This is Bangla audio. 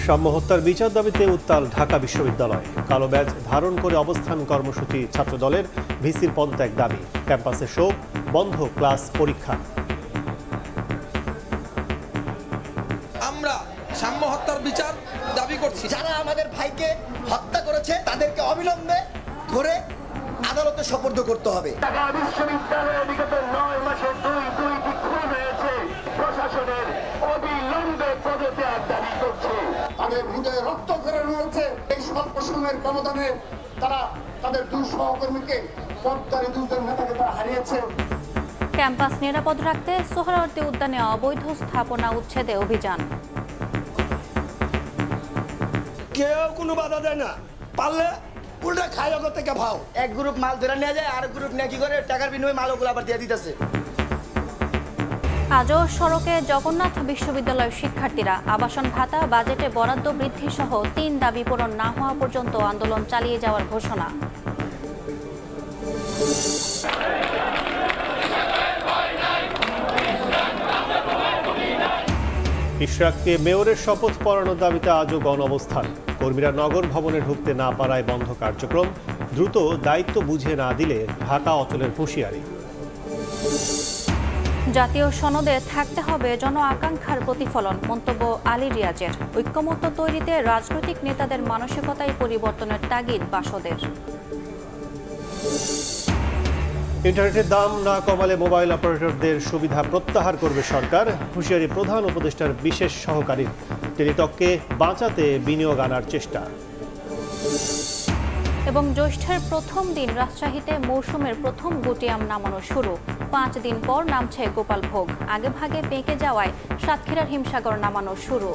সাম্য হত্যার বিচার দাবিতে উত্তাল ঢাকা বিশ্ববিদ্যালয়। কালো ব্যাজ ধারণ করে অবস্থান কর্মসূচি ছাত্রদলের, ভিসির পদত্যাগ দাবি। ক্যাম্পাসে শোক, বন্ধ ক্লাস পরীক্ষা। আমরা সাম্য হত্যার বিচার দাবি করছি। যারা আমাদের ভাইকে হত্যা করেছে তাদেরকে অবিলম্বে ধরে আদালতে সোপর্দ করতে হবে। ঢাকা বিশ্ববিদ্যালয়ে বিগত 9 মাসে দুইটি খুন হয়েছে। প্রশাসনের অবিলম্বে পদত্যাগ দাবি করছে। তাদের হৃদয়ে রক্তক্ষরণ হয়েছে। এই স্বল্প সময়ের ব্যবধানে তারা তাদের 2 সহকর্মীকে, পদ্মারে 2 জন নেতাকে তারা হারিয়েছে। ক্যাম্পাস নিরাপদ রাখতে সোহরাওয়ার্দী উদ্যানে অবৈধ স্থাপনা উচ্ছেদে অভিযান। কেউ কোনো বাধা দেয় না, পারলে উল্টা খায় অগর থেকে ভাও। এক গ্রুপ মাল ধরে নিয়ে যায়, আর গ্রুপ নিয়ে কি করে টাকার বিনিময়ে মালগুলো আবার দিয়ে দিতেছে। আজও সড়কে জগন্নাথ বিশ্ববিদ্যালয়ের শিক্ষার্থীরা। আবাসন ভাতা, বাজেটে বরাদ্দ বৃদ্ধি সহ 3 দাবি পূরণ না হওয়া পর্যন্ত আন্দোলন চালিয়ে যাওয়ার ঘোষণা। ইশরাককে মেয়রের শপথ পড়ানোর দাবিতে আজও গণঅবস্থান। কর্মীরা নগর ভবনে ঢুকতে না পারায় বন্ধ কার্যক্রম। দ্রুত দায়িত্ব বুঝে না দিলে ঢাকা অচলের হুঁশিয়ারি। জাতীয় সনদে থাকতে হবে জন আকাঙ্ক্ষার প্রতিফলন, মন্তব্য আলী রিয়াজের। ঐক্যমত্য তৈরিতে রাজনৈতিক নেতাদের মানসিকতায় পরিবর্তনের তাগিদ বাসদের। ইন্টারনেটের দাম না কমালে মোবাইল অপারেটরদের সুবিধা প্রত্যাহার করবে সরকার। হুঁশিয়ারি প্রধান উপদেষ্টার বিশেষ সহকারী। টেলিটককে বাঁচাতে বিনিয়োগ আনার চেষ্টা। এবং জ্যৈষ্ঠের প্রথম দিন রাজশাহীতে মৌসুমের প্রথম গুটি আম নামানো শুরু। 5 দিন পর নামছে গোপাল ভোগ। আগে ভাগে পেকে যাওয়ায় সাতক্ষীরার হিমসাগর নামানো শুরু।